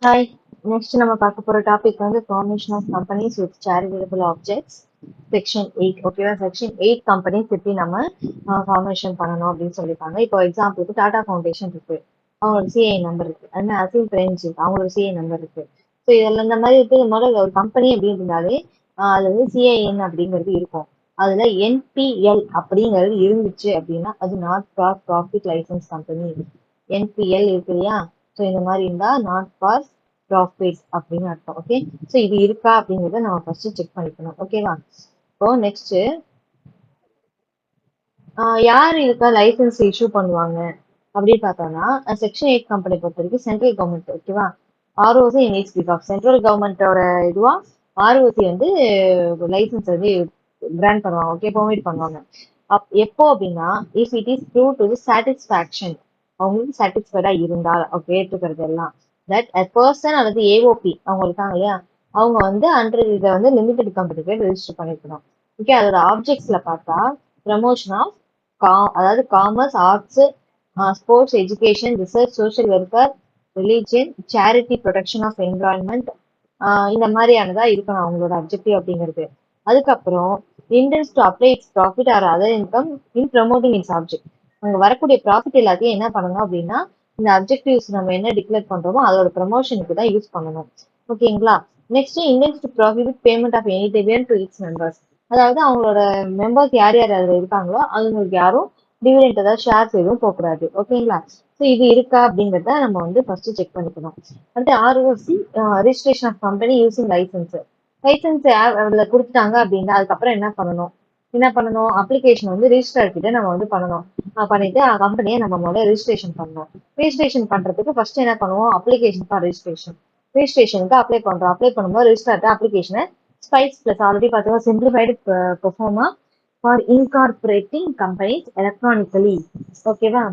Hi. Next நம்ம பார்க்க போற டாபிக் வந்து formation of companies with charitable objects section 8. ஓகேவா? செக்ஷன் 8 கம்பெனிஸ் எப்படி நம்ம ஃபார்மேஷன் பண்ணணும் அப்படின்னு சொல்லியிருக்காங்க. இப்போ எக்ஸாம்பிளுக்கு டாடா ஃபவுண்டேஷன் இருக்கு, அவங்களோட சிஐ நம்பர் இருக்கு. அது மாதிரி அசிம் பிரெஞ்ச் அவங்களோட சிஐ நம்பர் இருக்கு. ஸோ இதெல்லாம் இந்த மாதிரி இருக்கு. முதல்ல ஒரு கம்பெனி அப்படின்னு இருந்தாலே அது வந்து சிஐஎன் அப்படிங்கிறது இருக்கும். அதுல என்பிஎல் அப்படிங்கிறது இருந்துச்சு அப்படின்னா அது not for profit license company. NPL இருக்கு இல்லையா? ஸோ இந்த மாதிரி இருந்தா நாட் ஃபார் ப்ராஃபிட் அப்படின்னு அர்த்தம். ஓகே, ஸோ இது இருக்கா அப்படிங்கிறத நம்ம ஃபர்ஸ்ட் செக் பண்ணிக்கணும். ஓகேவா? இப்போ நெக்ஸ்ட் யார் இதுக்கா லைசன்ஸ் இஷ்யூ பண்ணுவாங்க அப்படின்னு பார்த்தோம்னா செக்ஷன் 8 கம்பெனி பொறுத்த வரைக்கும் சென்ட்ரல் கவர்மெண்ட். ஓகேவா? ROC and speak of central கவர்மெண்டோட இதுவா ஆர்ஓசி வந்து லைசன்ஸ் வந்து கிராண்ட் பண்ணுவாங்க. ஓகே, பெர்மிட் பண்ணுவாங்க. எப்போ அப்படின்னா if it is prove to the satisfaction, அவங்களுக்கு சாட்டிஸ்ஃபைடா இருந்தால் அவங்க ஏற்றுக்கிறது எல்லாம் தட் அ பர்சன் அல்லது ஏஓபி அவங்க இருக்காங்க இல்லையா, அவங்க வந்து அண்டர் இதை வந்து லிமிடெட் கம்பெனிக்கு ரெஜிஸ்டர் பண்ணிருக்கணும். ஓகே, அதோட ஆப்ஜெக்ட்ஸ்ல பார்த்தா ப்ரமோஷன் ஆஃப் அதாவது commerce, arts, sports, education, research, social welfare, religion, charity, protection of environment, இந்த மாதிரியானதா இருக்கணும் அவங்களோட அப்ஜெக்டிவ் அப்படிங்கிறது. அதுக்கப்புறம் intends to apply its profit or other income in promoting its object. அங்க வரக்கூடிய ப்ராஃபிட் எல்லாத்தையும் என்ன பண்ணணும் அப்படின்னா இந்த அப்ஜெக்டிவ்ஸ் நம்ம என்ன டிக்ளேர் பண்றோமோ அதோட ப்ரமோஷனுக்கு தான் யூஸ் பண்ணணும். ஓகேங்களா? Next intends to prohibit payment of any dividend to its members. அதாவது அவங்களோட மெம்பர்ஸ் யார் யார் அதுல இருக்காங்களோ அவங்களுக்கு யாரும் டிவிடெண்ட் அதாவது ஷேர்ஸ் எதுவும் போகக்கூடாது. ஓகேங்களா? ஸோ இது இருக்கா அப்படிங்கிறத நம்ம வந்து ஃபர்ஸ்ட் செக் பண்ணிக்கணும். அடுத்து ROC registration of company using license. License அதுல கொடுத்துட்டாங்க அப்படின்னா அதுக்கப்புறம் என்ன பண்ணணும் அப்ளிகேஷன் வந்து ரிஜிஸ்டர் கிட்ட நம்ம வந்து பண்ணணும். பண்ணிட்டு கம்பெனியை நம்ம முதல்ல ரெஜிஸ்ட்ரேஷன் பண்ணணும். ரெஜிஸ்ட்ரேஷன் பண்றதுக்கு ஃபர்ஸ்ட் என்ன பண்ணுவோம், அப்ளிகேஷன் ஃபார் ரெஜிஸ்ட்ரேஷனுக்கு அப்ளை பண்றோம். அப்ளை பண்ணும்போது ரெஜிஸ்டர் அப்ளிகேஷனை ஸ்பைஸ் பிளஸ் ஆல்ரெடி பார்த்தோம் simplified பெர்ஃபார்மா for incorporating companies electronically. ஓகேவா?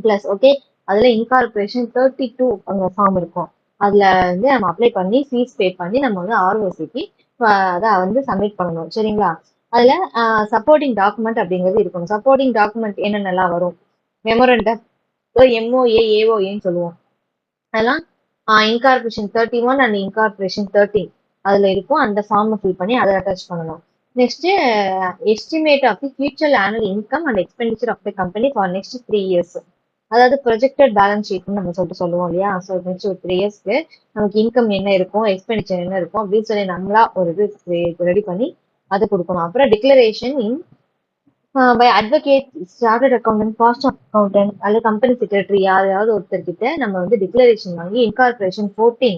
பிளஸ் ஓகே, அதுல இன்கார்பரேஷன் 32 அங்க ஃபார்ம் இருக்கும். அதுல வந்து நம்ம அப்ளை பண்ணி ஃபீஸ் பே பண்ணி நம்ம வந்து ஆர்ஓசிக்கு அதை வந்து சப்மிட் பண்ணணும். சரிங்களா? அதுல சப்போர்ட்டிங் டாக்குமெண்ட் அப்படிங்கிறது இருக்கணும். சப்போர்ட்டிங் டாக்குமெண்ட் என்னென்னலாம் வரும், மெமோரண்டம், எம்ஓஏ, ஏஓஏன்னு சொல்லுவோம். அதெல்லாம் இன்கார்பரேஷன் 31 அண்ட் இன்கார்பரேஷன் 13 அதுல இருக்கும். அந்த ஃபார்மை ஃபில் பண்ணி அதை அட்டாச் பண்ணணும். Next estimate of the future annual income and expenditure of the company for next 3 years. அதாவது ப்ரொஜெக்டட் பேலன்ஸ் ஷீட்னு நம்ம சொல்லுவோம் இல்லையா? ஸோ நெக்ஸ்ட் ஒரு 3 இயர்ஸ்க்கு நமக்கு இன்கம் என்ன இருக்கும், எக்ஸ்பெண்டிச்சர் என்ன இருக்கும் அப்படின்னு சொல்லி நம்மளா ஒரு இது ரெடி பண்ணி அதை கொடுக்கணும். அப்புறம் declaration in by advocate, chartered accountant, cost accountant அல்லது கம்பெனி செக்ரட்டரி யாரையாவது ஒருத்தர் கிட்ட நம்ம வந்து டிக்ளரேஷன் வாங்கி இன்கார்பரேஷன் 14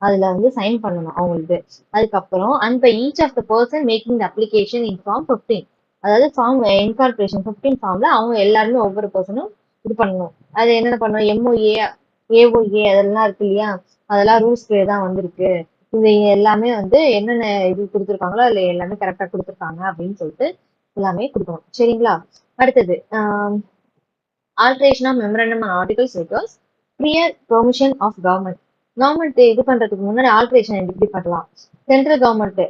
அதுல வந்து சைன் பண்ணணும் அவங்களுக்கு. அதுக்கப்புறம் and by each of the person making the application in form 15, அதாவது ஃபார்ம் இன்கார்பரேஷன் 15 ஃபார்ம்ல அவங்க எல்லாருமே ஒவ்வொரு பர்சனும் இது பண்ணணும். அது என்னென்ன பண்ணணும், எம்ஓஏ, ஏஓஏ அதெல்லாம் இருக்கு இல்லையா, அதெல்லாம் ரூல்ஸ் தான் வந்திருக்கு. இது எல்லாமே வந்து என்னென்ன இது கொடுத்துருக்காங்களோ அதுல எல்லாமே கரெக்டா கொடுத்துருக்காங்க அப்படின்னு சொல்லிட்டு எல்லாமே கொடுக்கணும். சரிங்களா? அடுத்தது alteration of memorandum and articles requires prior permission of government. Government இது பண்றதுக்கு முன்னாடி ஆல்ட்ரேஷன் எப்படி பண்ணலாம், சென்ட்ரல் கவர்மெண்ட்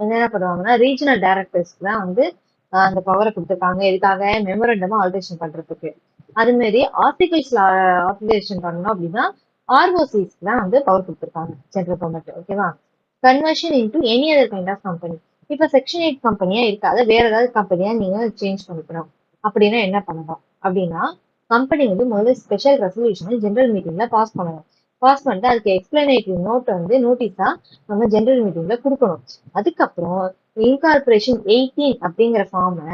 என்ன பண்ணுவாங்கன்னா ரீஜனல் டைரக்டர்ஸ்க்கு தான் வந்து அந்த பவரை கொடுத்துருக்காங்க. இதுக்காக மெமரண்டமா ஆல்ட்ரேஷன் பண்றதுக்கு. அது மாதிரி ஆர்டிகல்ஸ் ஆல்ட்ரேஷன் பண்ணணும் அப்படின்னா ஆர்ஓசிஸ்க்கு தான் வந்து பவர் கொடுத்துருக்காங்க சென்ட்ரல் கவர்மெண்ட். ஓகேவா? Conversion into any other kind of company. இப்ப செக்ஷன் 8 கம்பெனியா இருக்காது, வேற ஏதாவது கம்பெனியா நீங்க சேஞ்ச் பண்ணிக்கணும் அப்படின்னா என்ன பண்ணணும் அப்படின்னா கம்பெனி வந்து முதல்ல ஸ்பெஷல் ரெசல்யூஷன் ஜெனரல் மீட்டிங்ல பாஸ் பண்ணணும். பாஸ் பண்ணிட்டு அதுக்கு எக்ஸ்பிளனேட்டரி நோட் வந்து நோட்டீஸா நம்ம ஜெனரல் மீட்டிங்ல கொடுக்கணும். அதுக்கப்புறம் இன்கார்பரேஷன் 18 அப்படிங்கிற ஃபார்மை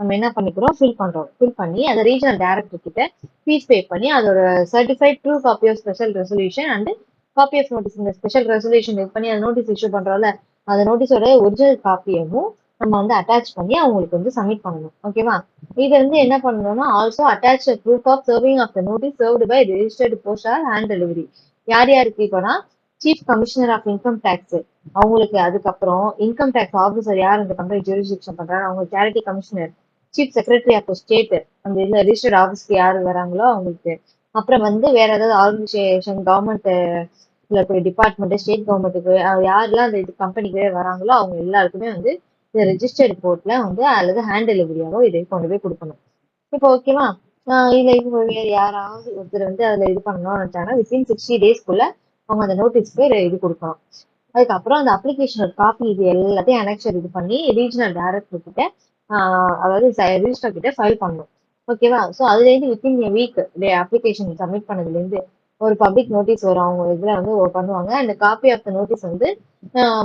நம்ம என்ன பண்ணிக்கிறோம், ஃபில் பண்ணி அதை ரீஜனல் டைரக்டர் கிட்ட ஃபீஸ் பே பண்ணி அதோட certified true copy of special resolution and copy of notice, இந்த ஸ்பெஷல் ரெசல்யூஷன் இது பண்ணி அந்த நோட்டீஸ் இஷ்யூ பண்றோம்ல அந்த நோட்டீஸோட ஒரிஜினல் காப்பியவும் நம்ம வந்து அட்டாச் பண்ணி அவங்களுக்கு வந்து சப்மிட் பண்ணணும். ஓகேவா? இது வந்து என்ன பண்ணணும்னா also attach proof of serving of the notice served by registered post or hand delivery. யார் யாருக்கு இப்போனா chief commissioner of income tax அவங்களுக்கு, அதுக்கப்புறம் இன்கம் டேக்ஸ் ஆஃபீஸர் யார் அந்த கம்பெனி ஜூரிஸ்டிக்ஷன் பண்றாங்க அவங்க, charity commissioner, chief secretary of state அந்த இதுல ரிஜிஸ்டர்ட் ஆஃபீஸ்க்கு யாரு வராங்களோ அவங்களுக்கு, அப்புறம் வந்து வேற ஏதாவது ஆர்கனைசேஷன் கவர்மெண்ட் டிபார்ட்மெண்ட் ஸ்டேட் கவர்மெண்ட்டுக்கு யாரெல்லாம் அந்த இது கம்பெனிக்கு வராங்களோ அவங்க எல்லாருக்குமே வந்து இந்த ரெஜிஸ்டர்ட் ரிப்போர்ட்ல வந்து அல்லது ஹேண்ட் டெலிவரியாவோ இதை கொண்டு போய் கொடுக்கணும். இப்போ ஓகேவா? இதுல இப்போ வேற யாராவது ஒருத்தர் வந்து அதுல இது பண்ணணும்னு நினைச்சாங்கன்னா வித்தின் 60 டேஸ்க்குள்ள அவங்க அந்த நோட்டீஸ்க்கு இது கொடுக்கணும். அதுக்கப்புறம் அந்த அப்ளிகேஷனோட காப்பி இது எல்லாத்தையும் அனெக்சர் இது பண்ணி ரீஜனல் டைரக்டர் கிட்ட அதாவது ரிஜிஸ்டர் கிட்ட ஃபைல் பண்ணணும். ஓகேவா? ஸோ அதுலேருந்து within a week application submit பண்ணதுலேருந்து ஒரு பப்ளிக் நோட்டீஸ் வரும். அவங்க இதுல வந்து பண்ணுவாங்க. அந்த காப்பி ஆஃப் த நோட்டீஸ் வந்து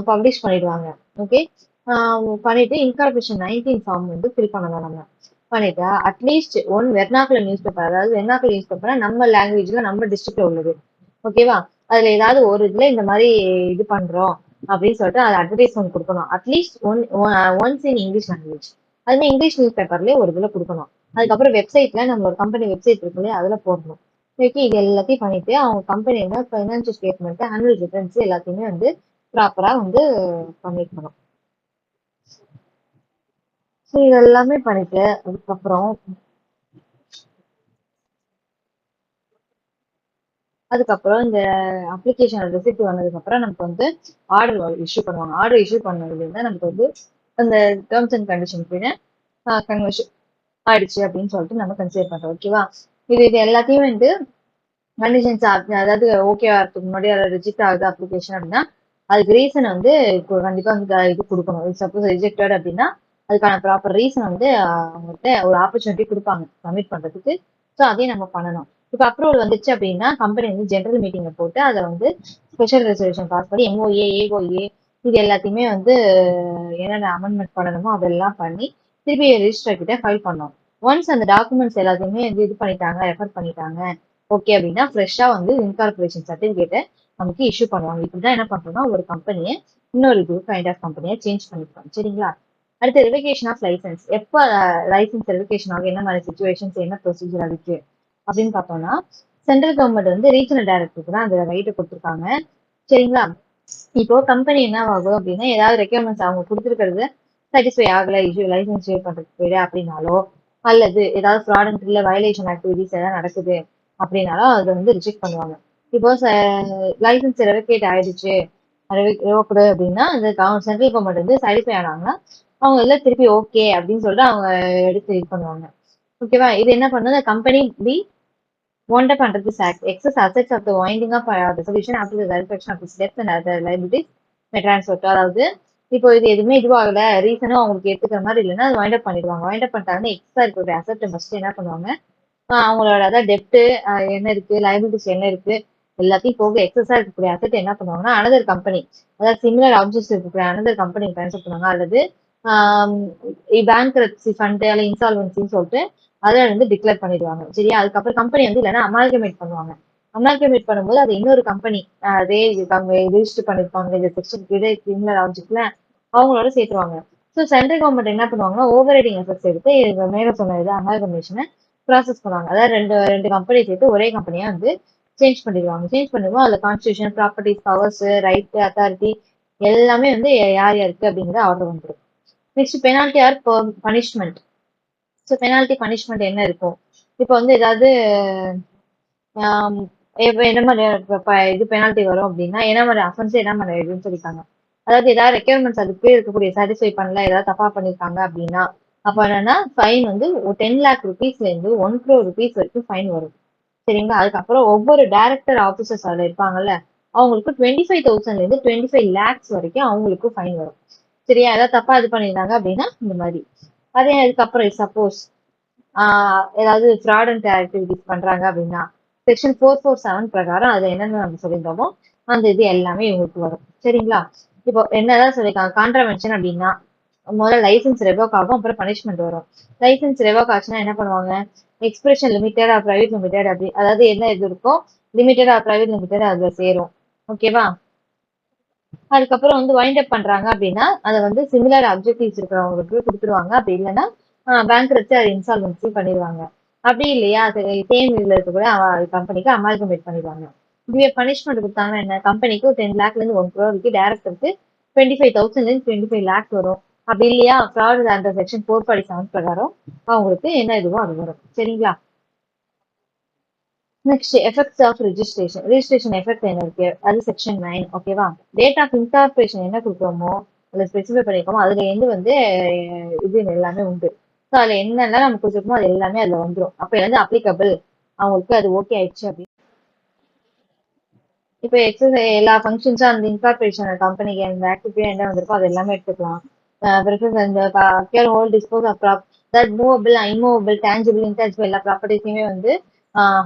பப்ளிஷ் பண்ணிடுவாங்க. ஓகே. பண்ணிட்டு இன்கார்பரேஷன் 19 ஃபார்ம் வந்து ஃபில் பண்ணலாம் நம்ம. பண்ணிட்டு at least one vernacular news paper, அதாவது வெர்னாக்குலர் நியூஸ் பேப்பர்னா நம்ம லாங்குவேஜ்ல நம்ம டிஸ்ட்ரிக்ட்ல உள்ளது. ஓகேவா? அதுல ஏதாவது ஒரு இதுல இந்த மாதிரி இது பண்றோம் அப்படின்னு சொல்லிட்டு அது அட்வர்டைஸ்மெண்ட் கொடுக்கணும். At least once in English language. அதுமே இங்கிலீஷ் நியூஸ் பேப்பர்லயே ஒரு இதுல கொடுக்கணும். அதுக்கப்புறம் வெப்சைட்ல நம்மளோட கம்பெனி வெப்சைட் இருக்கு இல்லையா, அதுல போடணும். ஓகே. இது எல்லாத்தையும் பண்ணிட்டு அவங்க கம்பெனியோட ஃபைனான்சியல் ஸ்டேட்மெண்ட், ஆனுவல் ரிட்டர்ன்ஸ் எல்லாத்தையுமே வந்து ப்ராப்பரா வந்து பண்ணிருக்கணும். ஸோ இது எல்லாமே பண்ணிட்டு அதுக்கப்புறம் இந்த அப்ளிகேஷன் ரெசிப்ட் வந்ததுக்கு அப்புறம் நமக்கு வந்து ஆர்டர் இஷ்யூ பண்ணுவாங்க. ஆர்டர் இஷ்யூ பண்ணதுல இருந்தா நமக்கு வந்து அந்த டேர்ம்ஸ் அண்ட் கண்டிஷன் கன்வர்ஷன் ஆயிடுச்சு அப்படின்னு சொல்லிட்டு நம்ம கன்சிடர் பண்றோம். ஓகேவா? இது எல்லாத்தையும் வந்து கண்டிஷன்ஸ் அதாவது ஓகே ஆகிறதுக்கு முன்னாடி அதை ரிஜெக்ட் ஆகுது அப்ளிகேஷன் அப்படின்னா அதுக்கு ரீசன் வந்து கண்டிப்பா வந்து இது கொடுக்கணும். சப்போஸ் ரிஜெக்டட் அப்படின்னா அதுக்கான ப்ராப்பர் ரீசன் வந்து அவங்ககிட்ட ஒரு ஆப்பர்ச்சுனிட்டி கொடுப்பாங்க சப்மிட் பண்றதுக்கு. ஸோ அதையும் நம்ம பண்ணணும். இப்போ அப்ரூவல் வந்துச்சு அப்படின்னா கம்பெனி வந்து ஜெனரல் மீட்டிங்ல போட்டு அதை வந்து ஸ்பெஷல் ரெசல்யூஷன் பாஸ் பண்ணி எம்ஓஏ, ஏஓஏ இது எல்லாத்தையுமே வந்து என்னென்ன அமெண்ட்மெண்ட் பண்ணணுமோ அதெல்லாம் பண்ணி திருப்பி ரிஜிஸ்டர் கிட்ட ஃபைல் பண்ணோம். ஒன்ஸ் அந்த டாக்குமெண்ட்ஸ் எல்லாத்தையுமே வந்து இது பண்ணிட்டாங்க, ரெஃபர் பண்ணிட்டாங்க ஓகே அப்படின்னா ஃப்ரெஷ்ஷா வந்து இன்கார்பரேஷன் சர்டிபிகேட்டை நமக்கு இஷ்யூ பண்ணுவாங்க. இப்படிதான் என்ன பண்றோம்னா ஒரு கம்பெனியை இன்னொரு இது கைண்ட் ஆஃப் கம்பெனியை சேஞ்ச் பண்ணிருக்கோம். சரிங்களா? அடுத்து ரெவகேஷன் ஆஃப் லைசன்ஸ். எப்ப லைசன்ஸ் ரெவகேஷன் ஆகும், என்ன மாதிரி சுச்சுவேஷன்ஸ், என்ன ப்ரொசீஜர் அதுக்கு அப்படின்னு பார்த்தோம்னா சென்ட்ரல் கவர்மெண்ட் வந்து ரீஜனல் டைரக்டருக்கு தான் அந்த ரைட்டை கொடுத்துருக்காங்க. சரிங்களா? இப்போ கம்பெனி என்ன ஆகும் அப்படின்னா ஏதாவது ரெக்யர்மெண்ட்ஸ் அவங்க கொடுத்துருக்கிறது சாட்டிஸ்ஃபை ஆகல, இஷ்யூ லைசன்ஸ் ஷேர் பண்றதுக்கு போயிடு அப்படின்னாலோ அல்லது ஏதாவது ஃப்ராட் இல்ல வயலேஷன் ஆக்டிவிட்டிஸ் ஏதாவது நடக்குது அப்படின்னாலும் அதை வந்து ரிஜெக்ட் பண்ணுவாங்க. இப்போ லைசன்ஸ் ரெவகேட் ஆயிடுச்சு ரிவோக்டு அப்படின்னா இந்த சென்ட்ரல் கவர்மெண்ட் வந்து சாட்டிஸ்ஃபை ஆனாங்கன்னா அவங்க எல்லாம் திருப்பி ஓகே அப்படின்னு சொல்லிட்டு அவங்க எடுத்து இது பண்ணுவாங்க. ஓகேவா? இது என்ன பண்ணுது company be wound up under this act. Excess assets of the winding up resolution after the satisfaction of its debts and other liabilities may transfer to. அதாவது இப்போ இது எதுவுமே இதுவாகல ரீசனும் அவங்களுக்கு எடுத்துக்கிற மாதிரி இல்லைன்னா அது வைண்ட் அப் பண்ணிடுவாங்க. வைண்ட் அப் பண்ணிட்டாங்கன்னா எக்ஸ்ட்ரா இருக்கிற அசெட் ஃபர்ஸ்ட் என்ன பண்ணுவாங்க, அவங்களோட அதாவது டெப்ட் என்ன இருக்கு, லைபிலிட்டிஸ் என்ன இருக்கு எல்லாத்தையும் போக எக்ஸஸா இருக்கக்கூடிய அசெட் என்ன பண்ணுவாங்கன்னா அனதர் கம்பெனி, அதாவது சிமிலர் ஆப்ஜெக்ட்ஸ் இருக்கக்கூடிய அனதர் கம்பெனி ட்ரான்ஸ்ஃபர் பண்ணுவாங்க. அல்லது பேங்க்ரப்சி ஃபண்ட் அல்ல இன்சால்வன்சின்னு சொல்லிட்டு அதை வந்து டிக்ளேர் பண்ணிடுவாங்க. சரியா? அதுக்கப்புறம் கம்பெனி வந்து இல்லைன்னா அமால்கமேட் பண்ணுவாங்க. அமால்கமேட் பண்ணும்போது அது இன்னொரு கம்பெனி அதே ரிஜிஸ்டர் பண்ணிருப்பாங்க இந்த செக்ஷன் கீழே சிமிலர் ஆப்ஜெக்ட்ல அவங்களோட சேர்த்துருவாங்க. ஸோ சென்ட்ரல் கவர்மெண்ட் என்ன பண்ணுவாங்கன்னா ஓவர் ரைடிங் எஃபெக்ட்ஸ் எடுத்து மேல சொன்ன இது அமால்கமேஷனை ப்ராசஸ் பண்ணுவாங்க. அதாவது ரெண்டு ரெண்டு கம்பெனி சேர்த்து ஒரே கம்பெனியா வந்து சேஞ்ச் பண்ணிடுவாங்க. சேஞ்ச் பண்ணுவோம் அதுல constitution, properties, powers, right, authority எல்லாமே வந்து யார் யாருக்கு அப்படிங்கிற ஆர்டர் வந்துடும். Next penalty or punishment. So penalty punishment என்ன இருக்கும்? இப்போ வந்து ஏதாவது என்ன மாதிரி இது பெனால்டி வரும் அப்படின்னா என்ன மாதிரி அஃபென்ஸ் என்ன மாதிரி இதுன்னு சொல்லியிருக்காங்க. அதாவது ஏதாவது ரெக்யர்மெண்ட்ஸ் அதுக்கு இருக்கக்கூடிய சாட்டிஸ்ஃபை பண்ணல, ஏதாவது தப்பா பண்ணிருக்காங்க அப்படின்னா அப்ப என்னன்னா ஃபைன் வந்து 10 லேக் ருபீஸ்ல இருந்து 1 crore rupees வரைக்கும் ஃபைன் வரும். சரிங்களா? அதுக்கப்புறம் ஒவ்வொரு டைரக்டர் ஆபீசர்ஸ் அதுல இருப்பாங்கல்ல அவங்களுக்கு 25,000ல இருந்து 25 lakhs வரைக்கும் அவங்களுக்கு ஃபைன் வரும். சரியா? ஏதாவது தப்பா இது பண்ணியிருந்தாங்க அப்படின்னா இந்த மாதிரி. அதே அதுக்கப்புறம் சப்போஸ் ஏதாவது ஃப்ராட் அண்ட் ஆக்டிவிட்டிஸ் பண்றாங்க அப்படின்னா செக்ஷன் 447 பிரகாரம் அது என்னென்ன நம்ம சொல்லியிருந்தோமோ அந்த இது எல்லாமே இவங்களுக்கு வரும். சரிங்களா? இப்போ என்னதான் சொல்லியிருக்காங்க கான்ட்ரவென்ஷன் அப்படின்னா முதல்ல லைசன்ஸ் ரெவோக் ஆகும், அப்புறம் பனிஷ்மெண்ட் வரும். லைசன்ஸ் ரெவோக் ஆச்சுன்னா என்ன பண்ணுவாங்க, expression limited R private limited அப்படி அதாவது என்ன இது இருக்கோ லிமிடெட் ஆர் பிரைவேட் லிமிடெட் அதுல சேரும். ஓகேவா? அதுக்கப்புறம் வந்து வைண்ட் அப் பண்றாங்க அப்படின்னா அதை வந்து சிமிலர் அப்ஜெக்டிவ்ஸ் இருக்கிறவங்களுக்கு கொடுத்துருவாங்க. அப்படி இல்லைன்னா பேங்க் வச்சு அதை இன்சால்வன்சி பண்ணிடுவாங்க. அப்படி இல்லையா அது சேம் இதுல இருக்க கூட கம்பெனிக்கு அமால்கமேட் பண்ணிடுவாங்க. இதுவே பனிஷ்மெண்ட் கொடுத்தாங்கன்னா என்ன, கம்பெனிக்கு 10 லேக்ல இருந்து 1 crore வரைக்கும் டேரக்டருக்கு 25,000ல இருந்து 25 lakhs வரும். அப்படி இல்லையா ஃப்ராட் அந்த செக்ஷன் 447 பிரகாரம் அவங்களுக்கு என்ன இதுவோ அது வரும். சரிங்களா? Next effects of registration. Registration effect என்ன இருக்கு, அது செக்ஷன் 9. ஓகேவா? டேட் ஆஃப் இன்கார்பரேஷன் என்ன கொடுக்குறோமோ அதுல ஸ்பெசிஃபை பண்ணிருக்கோமோ அதுல இருந்து வந்து இது எல்லாமே உண்டு. ஸோ அதுல என்னெல்லாம் நம்ம கொடுத்துருக்கோமோ அது எல்லாமே அதுல வந்துடும். அப்ப வந்து அப்ளிகபிள் அவங்களுக்கு அது ஓகே ஆயிடுச்சு அப்படின்னு இப்போ எக்ஸசைஸ் எல்லா ஃபங்க்ஷன்ஸும் அந்த இன்கார்பரேஷன் கம்பெனிக்கு அந்த ஆக்டிவிட்டி என்ன வந்திருக்கோ அது எல்லாமே எடுத்துக்கலாம். பிறகு இந்த acquire hold dispose of that movable immovable tangible intangible எல்லா ப்ராப்பர்ட்டிஸையுமே வந்து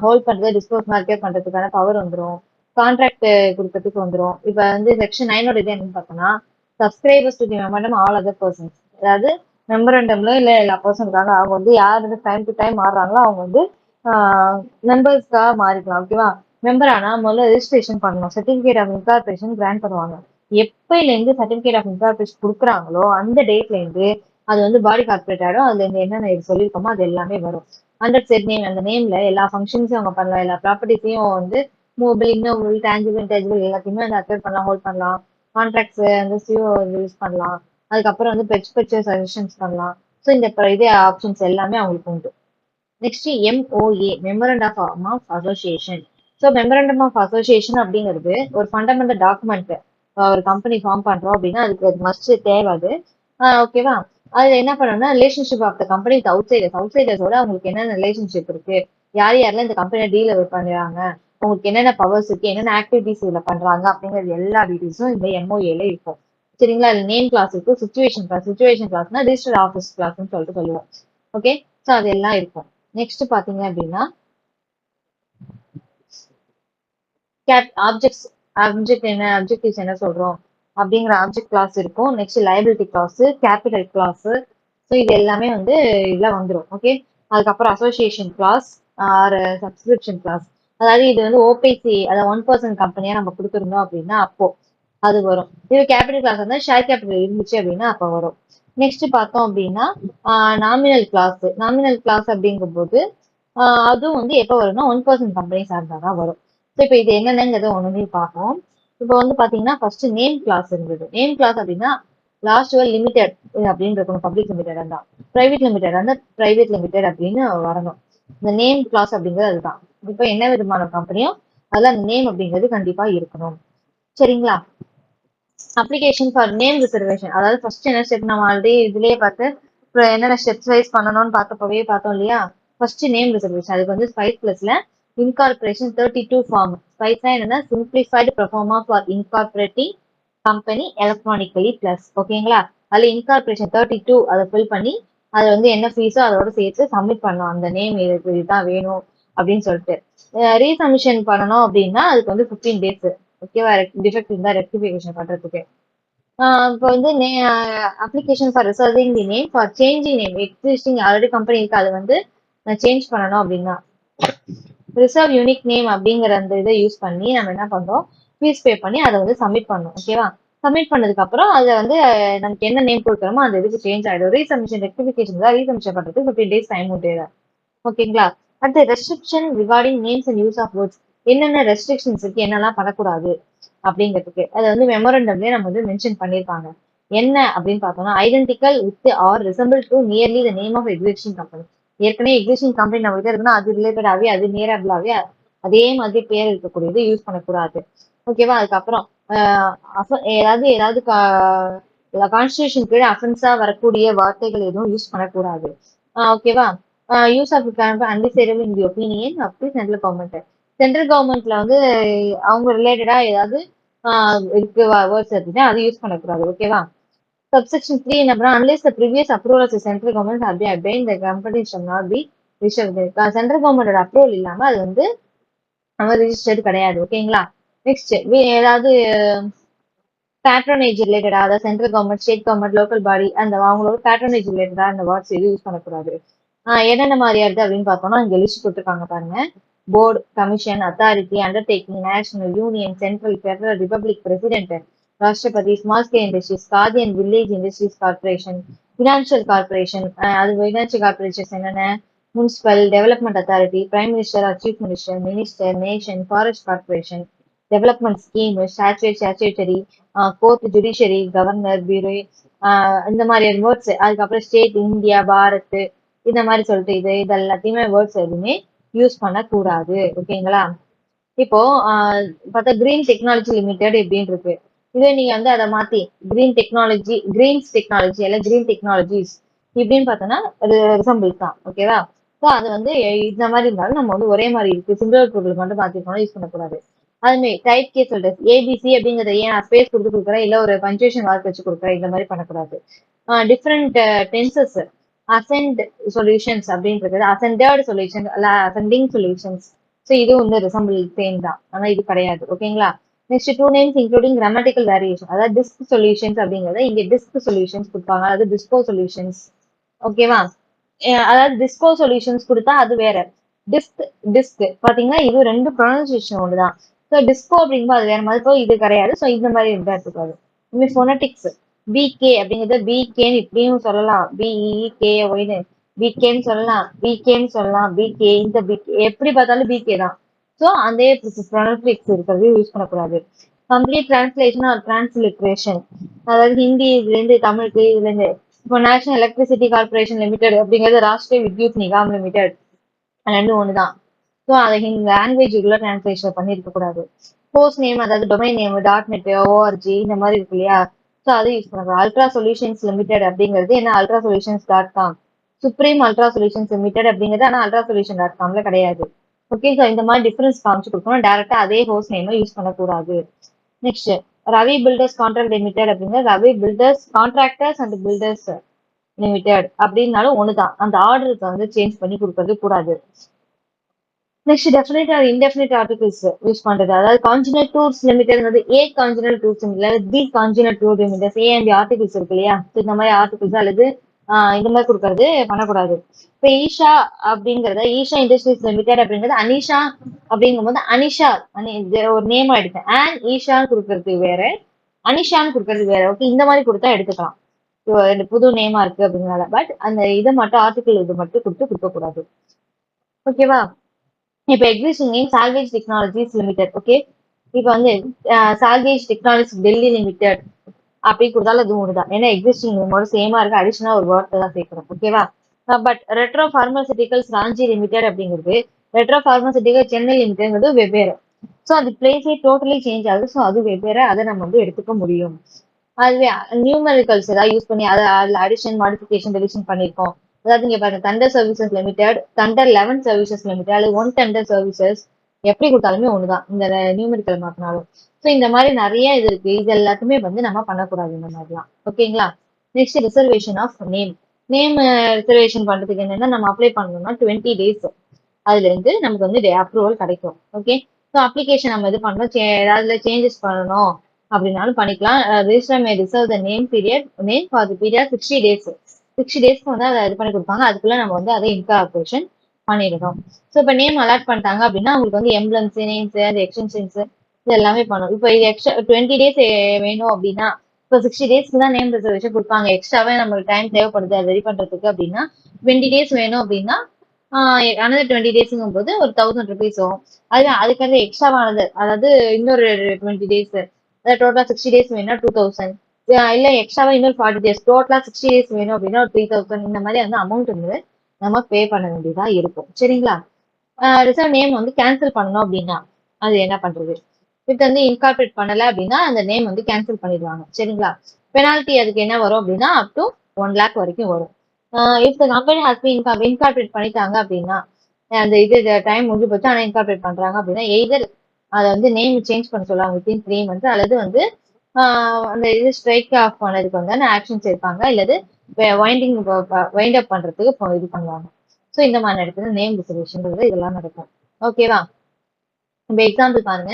ஹோல்ட் பண்றது டிஸ்போஸ் மார்க்கெட் பண்றதுக்கான பவர் வந்துடும். கான்ட்ராக்ட் கொடுக்கறதுக்கு வந்துடும். இப்போ வந்து செக்ஷன் 9 இது என்னன்னு பார்த்தோம்னா subscribers to the memorandum all other persons, அதாவது மெமரண்டம்ல இல்ல எல்லா பர்சன் இருக்காங்க அவங்க வந்து யார் வந்து டைம் டு டைம் மாறுறாங்களோ அவங்க வந்து மெம்பர்ஸ்க்காக மாறிக்கலாம். ஓகேவா? மெம்பர் ஆனா முதல்ல ரெஜிஸ்ட்ரேஷன் பண்ணணும். சர்டிபிகேட் ஆஃப் இன்கார்பரேஷன் கிராண்ட் பண்ணுவாங்க. எப்பயில இருந்து சர்டிபிகேட் ஆஃப் இன்கார்பரேஷன் கொடுக்குறாங்களோ அந்த டேட்ல இருந்து அது வந்து பாடி கார்பரேட் ஆயிடும். அதுல இருந்து என்னென்ன சொல்லியிருக்கோமோ அது எல்லாமே வரும். அண்டர் செட் நேம் அந்த நேம்ல எல்லா ஃபங்க்ஷன்ஸையும் அவங்க பண்ணலாம். எல்லா ப்ராப்பர்ட்டிஸையும் வந்து மூவபிள் இன்னோவபிள் டேஞ்சிபிள் இன்டேஞ்சிபிள் எல்லாத்தையுமே வந்து அக்செப்ட் பண்ணலாம், ஹோல்ட் பண்ணலாம். கான்ட்ராக்ட்ஸ் வந்து சிஓ யூஸ் பண்ணலாம். அதுக்கப்புறம் வந்து பெர்ஸ்பெக்டிவ் சஜஷன்ஸ் பண்ணலாம். ஸோ இந்த இதே ஆப்ஷன்ஸ் எல்லாமே அவங்களுக்கு உண்டு. Next MOA memorandum of association. So memorandum of association அப்படிங்கிறது ஒரு ஃபண்டமெண்டல் டாக்குமெண்ட். ஒரு கம்பெனி ஃபார்ம் பண்றோம் அப்படின்னா அதுக்கு அது மஸ்ட் தேவை அது. ஓகேவா? அதுல என்ன பண்ணணும்னா ரிலேஷன்ஷிப் ஆஃப் த கம்பெனி அவுட் சைடர்ஸோட அவங்களுக்கு என்னென்ன ரிலேஷன்ஷிப் இருக்கு, யார் யாரெல்லாம் இந்த கம்பெனியை டீல் பண்றாங்க, உங்களுக்கு என்னென்ன பவர்ஸ் இருக்கு, என்னென்ன ஆக்டிவிட்டிஸ் இதுல பண்றாங்க அப்படிங்கிறது எல்லா டீடைல்ஸும் இந்த MOAல இருக்கும். சரிங்களா? அதுல நேம் கிளாஸ் இருக்கும், சுச்சுவேஷன் கிளாஸ்னா ரிஜிஸ்டர் ஆஃபீஸ் கிளாஸ்ன்னு சொல்லிட்டு சொல்லுவோம். ஓகே, ஸோ அதெல்லாம் இருக்கும். நெக்ஸ்ட் பாத்தீங்க அப்படின்னா ஆப்ஜெக்ட் என்ன ஆப்ஜெக்டிவ்ஸ் என்ன சொல்றோம் அப்படிங்கிற ஆப்ஜெக்ட் கிளாஸ் இருக்கும். Next liability clause, capital clause. So இது எல்லாமே வந்து இதுல வந்துடும். ஓகே, அதுக்கப்புறம் association clause or subscription clause. அதாவது இது வந்து ஓபிசி அதாவது 1% கம்பெனியா நம்ம கொடுத்துருந்தோம் அப்படின்னா அப்போ அது வரும். இது கேபிட்டல் கிளாஸ் வந்து ஷேர் கேபிட்டல் இருந்துச்சு அப்படின்னா அப்ப வரும். நெக்ஸ்ட் பார்த்தோம் அப்படின்னா நாமினல் கிளாஸ் அப்படிங்கும்போது அதுவும் வந்து எப்போ வரும்னா 1% கம்பெனி சார்ந்தாதான் வரும். ஸோ இப்போ இது என்னென்னங்கிறத ஒண்ணுமே பார்ப்போம். இப்போ வந்து பாத்தீங்கன்னா ஃபர்ஸ்ட் நேம் கிளாஸ் இருந்தது. நேம் கிளாஸ் அப்படின்னா லாஸ்ட் வேர்ட் லிமிடெட் அப்படின்னு இருக்கணும். பப்ளிக் லிமிடெட் இருந்தா பிரைவேட் லிமிடெட் இருந்தா பிரைவேட் லிமிடெட் அப்படின்னு வரணும். இந்த நேம் கிளாஸ் அப்படிங்கிறது அதுதான். இப்போ என்ன விதமான கம்பெனியோ அதுல அந்த நேம் அப்படிங்கிறது கண்டிப்பா இருக்கணும். சரிங்களா? அப்ளிகேஷன் ஃபார் நேம் ரிசர்வேஷன், அதாவது ஃபர்ஸ்ட் என்ன ஸ்டெப் நம்ம ஆல்ரெடி இதுலயே பார்த்து என்னென்ன ஸ்டெப்ஸ் வைஸ் பண்ணணும்னு பார்த்தப்பவே பார்த்தோம் இல்லையா? ஃபர்ஸ்ட் நேம் ரிசர்வேஷன் அதுக்கு வந்து ஸ்பைஸ் பிளஸ்ல இன்கார்பரேஷன் 32 ஃபார்ம். ஸ்பைஸ்னா என்னன்னா simplified proforma for incorporating company electronically plus. ஓகேங்களா? அதுல இன்கார்பரேஷன் 32 அதை ஃபில் பண்ணி அது வந்து என்ன ஃபீஸோ அதோட சேர்த்து சப்மிட் பண்ணணும். அந்த நேம் இதுதான் வேணும் அப்படின்னு சொல்லிட்டு ரீசப்மிஷன் பண்ணணும் அப்படின்னா அதுக்கு வந்து 15 டேஸ். ஓகேவா? டிஃபெக்ட் இருந்தா ரெக்டிஃபிகேஷன் பண்றதுக்கு. இப்போ வந்து application for reserving the name for changing name existing already company இருக்கு அது வந்து சேஞ்ச் பண்ணணும் அப்படின்னா ரிசர்வ் யூனிக் நேம் அப்படிங்கிற அந்த இதை யூஸ் பண்ணி நம்ம என்ன பண்றோம், ஃபீஸ் பே பண்ணி அதை வந்து சப்மிட் பண்ணணும். ஓகேவா? சப்மிட் பண்ணதுக்கு அப்புறம் அதை வந்து நமக்கு என்ன நேம் கொடுக்குறோமோ அந்த இதுக்கு சேஞ்ச் ஆயிடும். ரீசப்மிஷன் ரெக்டிஃபிகேஷன் தான் ரீசப்மிஷன் பண்றதுக்கு 15 டேஸ் டைம் உண்டு. ஓகேங்களா? அடுத்து restriction regarding names and use of words. என்னென்ன ரெஸ்ட்ரிக்ஷன்ஸ் இருக்கு, என்னெல்லாம் பண்ணக்கூடாது அப்படிங்கிறதுக்கு அதை வந்து மெமரண்டம்லயே நம்ம வந்து மென்ஷன் பண்ணியிருக்காங்க. என்ன அப்படின்னு பார்த்தோம்னா identical with or resemble to nearly the name of existing company. ஏற்கனவே எக்ஸிஸ்டிங் கம்பெனி நம்ம கிட்ட இருக்குன்னா அது ரிலேட்டடாவே அது நியரபிளாவே அதே மாதிரி பேர் இருக்கக்கூடியது யூஸ் பண்ணக்கூடாது. ஓகேவா? அதுக்கப்புறம் ஏதாவது கான்ஸ்டியூஷன் கீழே அஃபென்ஸா வரக்கூடிய வார்த்தைகள் எதுவும் யூஸ் பண்ணக்கூடாது. ஓகேவா? Use of undesirable in the opinion of the central government. Central கவர்மெண்ட்ல வந்து அவங்க ரிலேட்டடா ஏதாவது இருக்கு வேர்ட்ஸ் அப்படின்னா அது யூஸ் பண்ணக்கூடாது. ஓகேவா? சப்செக்ஷன் 3 என்ன பண்ணா unless the previous approval central government have been obtain the company shall not be registered. Central கவர்மெண்டோட அப்ரூவல் இல்லாம அது வந்து நம்ம ரிஜிஸ்டர்டு கிடையாது. ஓகேங்களா? நெக்ஸ்ட் ஏதாவது பேட்ரோனேஜ் ரிலேட்டடா அதாவது central government state government local body அந்த அவங்களோட பேட்ரோனேஜ் ரிலேட்டடா அந்த வேர்ட்ஸ் எதுவும் யூஸ் பண்ணக்கூடாது. என்னென்ன மாதிரியா இருக்கு அப்படின்னு பார்த்தோம்னா இங்க லிஸ்ட் கொடுத்துருக்காங்க பாருங்க. Board, commission, authority, undertaking, national, union, central, federal, republic, president, Rashtrapati, small scale industries, Khadi and village industries corporation, financial corporation. அது பினான்சியல் கார்பரேஷன் என்னென்ன municipal development authority, prime minister or chief minister, minister, nation, forest corporation, development scheme, statutory, court, judiciary, governor, bureau, இந்த மாதிரி words. அதுக்கப்புறம் state, India, Bharat, இந்த மாதிரி சொல்லிட்டு இது எல்லாத்தையுமே வேர்ட்ஸ் எதுவுமே யூஸ் பண்ணக்கூடாது. ஓகேங்களா? இப்போ பார்த்தா கிரீன் டெக்னாலஜி லிமிடெட் இப்படின்னு இருக்கு. இதே நீங்க வந்து அதை மாத்தி கிரீன்ஸ் டெக்னாலஜி இல்ல கிரீன் டெக்னாலஜிஸ் இப்படின்னு பார்த்தோம்னா அது ரிசம்பிள் தான். ஓகேவா? ஸோ அது வந்து இந்த மாதிரி இருந்தாலும் நம்ம வந்து ஒரே மாதிரி இருக்கு சிங்குலர் பொருள் மட்டும் மாத்திருக்கோம் யூஸ் பண்ணக்கூடாது. அதுமாதிரி டைப் கேஸ் லெட்டர்ஸ் ஏபிசி அப்படிங்கறத ஏன் ஸ்பேஸ் கொடுக்குறேன், இல்ல ஒரு பஞ்சுவேஷன் மார்க் வச்சு கொடுக்குறேன், இந்த மாதிரி பண்ணக்கூடாது. டிஃப்ரெண்ட் டென்சஸ், அசெண்ட் சொல்யூஷன்ஸ் அப்படின்றது, அசெண்டட் சொல்யூஷன் அல்ல அசெண்டிங் சொல்யூஷன்ஸ். ஸோ இது வந்து ரிசம்பிள் சேம் தான், ஆனா இது கிடையாது. ஓகேங்களா. Next two names including grammatical variation, அதாவது டிஸ்க் சொல்யூஷன்ஸ் அப்படிங்கறத இங்க டிஸ்க் சொல்யூஷன்ஸ் கொடுப்பாங்க, அதாவது டிஸ்கோ சொல்யூஷன்ஸ். ஓகேவா. அதாவது டிஸ்கோ சொல்யூஷன்ஸ் கொடுத்தா அது வேற. டிஸ்க் டிஸ்க் பாத்தீங்கன்னா இது ரெண்டு ப்ரொனன்சியேஷன் ஒண்ணுதான். ஸோ டிஸ்கோ அப்படிங்கும்போது அது வேற மாதிரி, இப்போ இது கிடையாது. ஸோ இந்த மாதிரி இருந்தா எடுத்துக்காது. இனிமே ஃபோனட்டிக்ஸ், பிகே அப்படிங்கறத பிகேன்னு இப்படியும் சொல்லலாம், பிஇகே ஒய்னு பிகேன்னு சொல்லலாம், பிகேன்னு சொல்லலாம், பிகே இந்த பிகே எப்படி பார்த்தாலும் பிகே தான். ஸோ அந்த ப்ரொனன்சியேஷன் இருக்கிறது யூஸ் பண்ணக்கூடாது. கம்ப்ளீட் டிரான்ஸ்லேஷன் ஆர் டிரான்ஸ்லிட்ரேஷன், அதாவது ஹிந்தி இதுல இருந்து தமிழுக்கு, இதுல இருந்து இப்போ நேஷனல் எலக்ட்ரிசிட்டி கார்பரேஷன் லிமிடெட் அப்படிங்கிறது ராஷ்டிரிய வித்யுத் நிகாம் லிமிடெட், ரெண்டு ஒண்ணுதான். ஸோ அதை லாங்குவேஜுக்குள்ள டிரான்ஸ்லேஷன் பண்ணிருக்க கூடாது. ஹோஸ்ட் நேம், அதாவது domain name, dot net, ORG இந்த மாதிரி இருக்கு இல்லையா. ஸோ அதை யூஸ் பண்ணக்கூடாது. அல்ட்ரா சொல்யூஷன்ஸ் லிமிடெட் அப்படிங்கிறது என்ன, ultra solutions dot com. Supreme ultra solutions limited அப்படிங்கிறது ஆனா அல்ட்ரா சொல்யூஷன் டாட் காம்ல கிடையாது. ஓகே. ஸோ இந்த மாதிரி டிஃபரன்ஸ் காமிச்சு கொடுக்கணும், டேரக்டா அதே ஹோஸ்ட் நேமை யூஸ் பண்ணக்கூடாது. Next Ravi builders contract limited அப்படிங்கிற Ravi builders contractors and builders limited அப்படின்னாலும் ஒண்ணுதான், அந்த ஆர்டருக்கு வந்து சேஞ்ச் பண்ணி கொடுக்கறது கூடாது. Next definite or indefinite articles use பண்றது, அதாவது congenial tours limited, A congenial tours limited, B congenial tour limited, A and articles இருக்கு இல்லையா. இந்த மாதிரி ஆர்டிகல்ஸ் அல்லது இந்த மாதிரி கொடுக்கறது பண்ணக்கூடாது. இப்ப ஈஷா அப்படிங்கறத ஈஷா இண்டஸ்ட்ரீஸ் லிமிடெட் அப்படிங்கறது அனிஷா அப்படிங்கும் போது அனிஷா ஒரு நேம் எடுத்தேன், அண்ட் ஈஷான்னு கொடுக்கறது வேற, அனிஷான்னு கொடுக்கறது வேற. ஓகே, இந்த மாதிரி கொடுத்தா எடுத்துக்கலாம், புது நேமா இருக்கு அப்படிங்கறத. பட் அந்த இதை மட்டும் ஆர்டிகல் இது மட்டும் கொடுக்க கூடாது. ஓகேவா. இப்ப existing name salvage technologies limited. Okay, இப்ப வந்து சால்வேஜ் டெக்னாலஜி டெல்லி லிமிடெட் அப்படி கொடுத்தாலும் அது ஒண்ணுதான், ஏன்னா எக்ஸிஸ்டிங் நேமோட சேமா இருக்கு, அடிஷனா ஒரு வேர்ட் தான் சேர்க்கிறோம். ஓகேவா. But retro pharmaceuticals Ranchi limited அப்படிங்கிறது, ரெட்ரோ பார்மசூட்டிகல் சென்னை லிமிடெட்ங்கிறது வெவ்வேறு. ஸோ அது பிளேஸே டோட்டலி சேஞ்ச் ஆகுது. ஸோ அது வெவ்வேறு, அதை நம்ம வந்து எடுத்துக்க முடியும். அதுவே நியூமரிக்கல்ஸ் ஏதாவது யூஸ் பண்ணி அதை அதில் அடிஷன் மாடிஃபிகேஷன் டெலிஷன் பண்ணியிருக்கோம். அதாவது இங்க பாருங்க, Thunder services limited, Thunder 11 services limited, அல்லது ஒன் தண்டர் சர்வீசஸ், எப்படி கொடுத்தாலுமே ஒண்ணுதான் இந்த நியூமரிக்கல் மாத்தினாலும். ஸோ இந்த மாதிரி நிறைய இது இருக்கு, இது எல்லாத்துமே வந்து நம்ம பண்ணக்கூடாது இந்த மாதிரிலாம். ஓகேங்களா. Next reservation of name. Name reservation பண்றதுக்கு என்னன்னா, நம்ம அப்ளை பண்ணணும்னா 20 days அதுல இருந்து நமக்கு வந்து அப்ரூவல் கிடைக்கும். ஓகே. ஸோ அப்ளிகேஷன் நம்ம இது பண்ணணும், ஏதாவது சேஞ்சஸ் பண்ணணும் அப்படின்னாலும் பண்ணிக்கலாம். Register May reserve the name period name for the period 60 days. 60 டேஸ்க்கு வந்து அதை இது பண்ணி கொடுப்பாங்க, அதுக்குள்ள நம்ம வந்து அதை இன்கார்பரேஷன் பண்ணிடணும். ஸோ இப்போ நேம் அலாட் பண்ணிட்டாங்க அப்படின்னா உங்களுக்கு வந்து எம்ப்ளம்ஸ், நேம்ஸ், அந்த எக்ஸ்டென்ஷன்ஸ் இது எல்லாமே பண்ணும். இப்போ இது எக்ஸ்ட்ரா 20 days வேணும் அப்படின்னா, இப்போ 60 டேஸ்க்கு தான் நேம் ரிசர்வேஷன் கொடுப்பாங்க, எக்ஸ்ட்ராவே நம்மளுக்கு டைம் தேவைப்படுது அது ரெடி பண்றதுக்கு அப்படின்னா 20 days வேணும் அப்படின்னா அனதர் 20 டேஸ்ங்கும் போது ஒரு 1000 rupees வரும். அதுக்காக எக்ஸ்ட்ராவானது, அதாவது இன்னொரு 20 days, அதாவது டோட்டலா 60 days வேணும்னா 2000, இல்ல எக்ஸ்ட்ராவா இன்னொரு 40 days, டோட்டலா 60 days வேணும் அப்படின்னா ஒரு 3000, இந்த மாதிரி வந்து அமௌண்ட் வந்து நம்ம பே பண்ண வேண்டியதா இருக்கும். சரிங்களா. ரிசர்வ் நேம் வந்து கேன்சல் பண்ணணும் அப்படின்னா அது என்ன பண்றது, இது வந்து இன்கார்பரேட் பண்ணல அப்படின்னா அந்த நேம் வந்து கேன்சல் பண்ணிடுவாங்க. சரிங்களா. பெனால்டி அதுக்கு என்ன வரும் அப்படின்னா அப் டு 1 lakh வரைக்கும் வரும். If the company has been incorporate பண்ணிட்டாங்க அப்படின்னா, அந்த இது டைம் முடிஞ்சு போச்சு ஆனா இன்கார்பரேட் பண்றாங்க அப்படின்னா, எய்தர் அதை வந்து நேம் சேஞ்ச் பண்ண சொல்லுவாங்க வித்தின் 3 months, அல்லது வந்து அந்த இது ஸ்ட்ரைக் ஆஃப் பண்ணதுக்கு வந்து ஆக்ஷன்ஸ் எடுப்பாங்க, இல்லது வைண்ட் அப் பண்றதுக்கு இது பண்ணுவாங்க. ஸோ இந்த மாதிரி நடக்குது நேம் ரிசர்வேஷன், இதெல்லாம் நடக்கும். ஓகேவா. இப்போ எக்ஸாம்பிள் பாருங்க,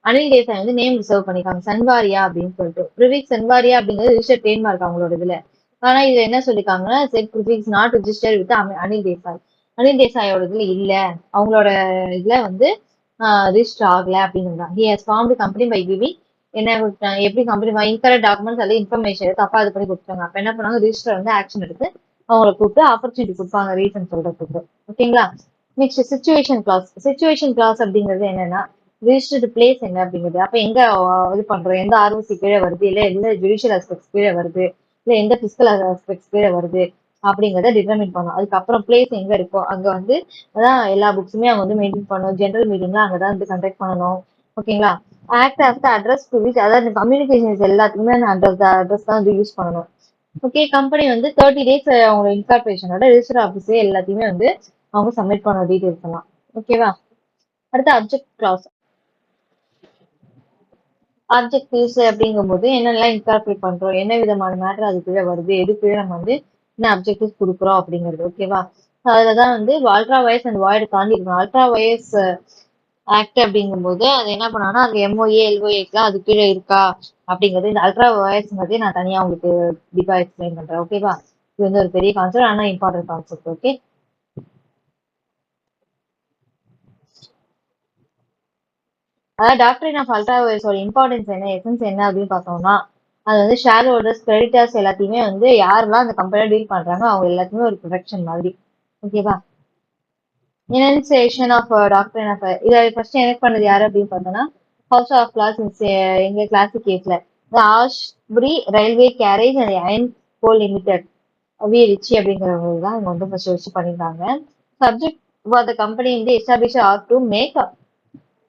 அனில் தேசாய் வந்து நேம் ரிசர்வ் பண்ணிருக்காங்க சன்வாரியா அப்படின்னு சொல்லிட்டு. ப்ரிவிக்ஸ் சன்வாரியா அப்படிங்கிறது ரிஜிஸ்டர் ட்ரேட்மார்க் அவங்களோட இதுல. ஆனா இதுல என்ன சொல்லிருக்காங்கன்னா, said prefix not register with Anil Desai. Anil தேசாயோட இதுல இல்ல, அவங்களோட இதுல வந்து ரிஜிஸ்டர் ஆகல அப்படின்னு. He has formed company by giving, என்ன எப்படி கம்பெனி இன்கரெக்ட் டாக்குமெண்ட்ஸ் அல்லது இன்ஃபர்மேஷன் தப்பா இது பண்ணி கொடுத்தாங்க. அப்ப என்ன பண்ணாங்க, ரிஜிஸ்டர் வந்து ஆக்ஷன் எடுத்து அவங்களை கூப்பிட்டு ஆப்பர்ச்சுனிட்டி கொடுப்பாங்க ரீசன் சொல்றதுக்கு. ஓகேங்களா. Next situation clause. Situation clause அப்படிங்கிறது என்னன்னா, ரிஜிஸ்டர்டு பிளேஸ் என்ன அப்படிங்கிறது, அப்ப எங்க இது பண்றோம், எந்த ஆர்ஓசி கீழே வருது, இல்ல எந்த ஜுடிஷியல் ஆஸ்பெக்ட்ஸ் கீழே வருது, இல்ல எந்த பிசிக்கல் ஆஸ்பெக்ட்ஸ் கீழே வருது அப்படிங்கிறத டிட்டர்மின் பண்ணும். அதுக்கப்புறம் பிளேஸ் எங்க இருக்கோ அங்க வந்து அதான் எல்லா புக்ஸுமே அவங்க வந்து மெயின்டைன் பண்ணணும். ஜென்ரல் மீட்டிங்ல அங்கதான் வந்து கண்டக்ட் பண்ணணும். ஓகேங்களா. Act of the address to which, அதாவது கம்யூனிகேஷன்ஸ் எல்லாத்துக்குமே அந்த அட்ரஸ் தான் வந்து யூஸ் பண்ணணும். ஓகே. கம்பெனி வந்து 30 days அவங்க இன்கார்பரேஷனோட ரிஜிஸ்டர் ஆஃபீஸ் எல்லாத்தையுமே வந்து அவங்க சப்மிட் பண்ண டீடைல்ஸ் எல்லாம். ஓகேவா. அடுத்து அப்ஜெக்ட் கிளாஸ். ஆப்ஜெக்டிவ்ஸ் அப்படிங்கும்போது என்னெல்லாம் இன்கார்பரேட் பண்றோம், என்ன விதமான மேட்டர் அதுக்குள்ள வருது, எதுக்குள்ள நம்ம வந்து என்ன அப்ஜெக்டிவ்ஸ் கொடுக்குறோம் அப்படிங்கிறது. ஓகேவா? அதுலதான் வந்து அல்ட்ரா வயர்ஸ் அண்ட் வாய்டு தாண்டி இருக்கணும். அல்ட்ரா வயர்ஸ் ஆக்ட் அப்படிங்கும்போது அது என்ன பண்ணாங்கன்னா அந்த எம்ஓஏ எல்ஓஏக்கெல்லாம் அது கீழே இருக்கா அப்படிங்கிறது. இந்த அல்ட்ரா வயர்ஸ்ங்கிறதே நான் தனியா உங்களுக்கு டீப்பா எக்ஸ்பிளைன் பண்றேன். ஓகேவா? இது வந்து ஒரு பெரிய கான்செப்ட், ஆனா இம்பார்ட்டன்ட் கான்செப்ட். ஓகே. அதாவது டாக்டரின் ஆஃப் அல்ட்ரா வயர்ஸோட இம்பார்ட்டன்ஸ் என்ன, எசன்ஸ் என்ன அப்படின்னு பார்த்தோம்னா, அது வந்து ஷேர் ஹோல்டர்ஸ், கிரெடிட்டர்ஸ் எல்லாத்தையுமே வந்து யாரெல்லாம் அந்த கம்பெனியை டீல் பண்றாங்க அவங்க எல்லாத்துக்குமே ஒரு ப்ரொடெக்ஷன் மாதிரி. ஓகேவா? எனன்சியேஷன் ஆஃப் டாக்டரின் ஆஃப் இதை ஃபர்ஸ்ட் எனக்கு பண்ணது யாரு அப்படின்னு பார்த்தோம்னா, ஹவுஸ் ஆஃப் கிளாஸ் எங்க கிளாசிக் கேஸ்ல Ashbury railway carriage and iron coal limited v Riche அப்படிங்கிறவங்க தான் இவங்க வந்து ஃபர்ஸ்ட் வச்சு பண்ணியிருந்தாங்க. சப்ஜெக்ட் ஃபார் த கம்பெனி வந்து establish or to make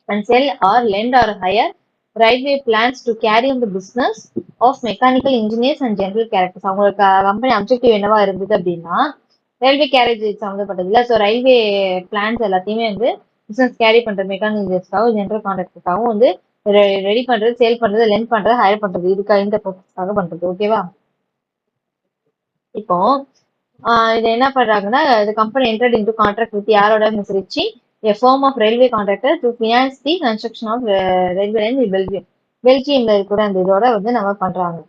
and sell or lend or hire railway plans to carry on the business of mechanical engineers and general characters. அவங்களுக்கு company objective என்னவா இருந்தது அப்படின்னா, ரயில்வே கேரேஜ் சம்மந்தப்பட்டது இல்லை. So railway plans எல்லாத்தையுமே வந்து business carry பண்ற mechanic இன்ஜினியர்ஸ்க்காகவும் general கான்ட்ராக்டருக்காகவும் வந்து ரெடி பண்றது, சேல் பண்றது, லென் பண்றது, ஹையர் பண்றது, இதுக்காக இந்த பர்பஸ்க்காக பண்றது. ஓகேவா? இப்போ இது என்ன பண்றாங்கன்னா, the company entered into contract with யாரோட miss Richie, a firm of railway contractor to finance the construction of railway line in Belgium. பெல்ஜியம்ல இருக்கிற அந்த இதோட வந்து நம்ம பண்றாங்க.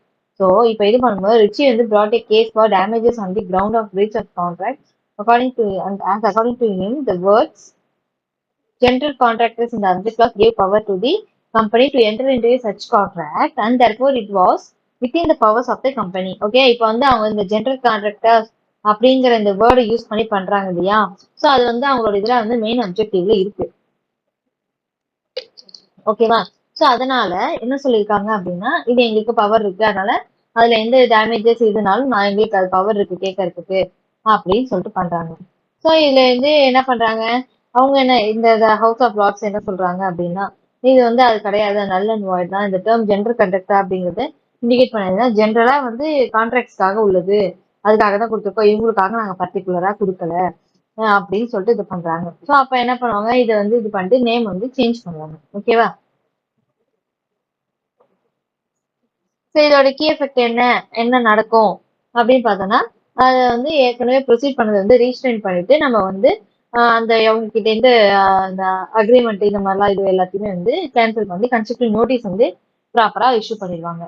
ஸோ இப்போ இது பண்ணும்போது ரிச்சி வந்து brought a case for damages on the ground of breach of contract. According to and as according to him, the words general contractors in the object clause gave power to the company to enter into a such contract and therefore it was within the powers of the company. Okay, இப்போ வந்து அவங்க இந்த general contractors அப்படிங்கிற இந்த வேர்டை use பண்ணி பண்றாங்க இல்லையா? ஸோ அது வந்து அவங்களோட இதுல வந்து மெயின் அப்ஜெக்டிவ்ல இருக்கு. ஓகேவா? ஸோ அதனால என்ன சொல்லியிருக்காங்க அப்படின்னா, இது எங்களுக்கு பவர் இருக்கு, அதனால அதுல எந்த டேமேஜஸ் இதுனாலும் நான் எங்களுக்கு அது பவர் இருக்கு கேட்கறதுக்கு அப்படின்னு சொல்லிட்டு பண்றாங்க. ஸோ இதுல இருந்து என்ன பண்றாங்க, அவங்க என்ன இந்த ஹவுஸ் ஆஃப் லார்ட்ஸ் என்ன சொல்றாங்க அப்படின்னா, இது வந்து அது கிடையாது, நல்ல அண்ட் வாய்ட் தான். இந்த டேர்ம் ஜென்ரல் கண்ட்ராக்டா அப்படிங்கறது இண்டிகேட் பண்ணதுன்னா ஜென்ரலா வந்து கான்ட்ராக்ட்ஸ்க்காக உள்ளது, அதுக்காக தான் கொடுத்துருக்கோம், இவங்களுக்காக நாங்க பர்டிகுலரா கொடுக்கல அப்படின்னு சொல்லிட்டு இது பண்றாங்க. ஸோ அப்ப என்ன பண்ணுவாங்க, இதை வந்து இது பண்ணிட்டு நேம் வந்து சேஞ்ச் பண்ணுவாங்க. ஓகேவா? ஸோ இதோட கீ எஃபெக்ட் என்ன, என்ன நடக்கும் அப்படின்னு பார்த்தோம்னா, அதை வந்து ஏற்கனவே ப்ரொசீட் பண்ணது வந்து ரீஸ்டைன் பண்ணிட்டு நம்ம வந்து அந்த அவங்க கிட்ட இருந்து அந்த அக்ரிமெண்ட் இந்த மாதிரிலாம் இது எல்லாத்தையுமே வந்து கேன்சல் பண்ணி கன்ஸ்ட்ரக்டிவ் நோட்டீஸ் வந்து ப்ராப்பரா இஷ்யூ பண்ணிடுவாங்க.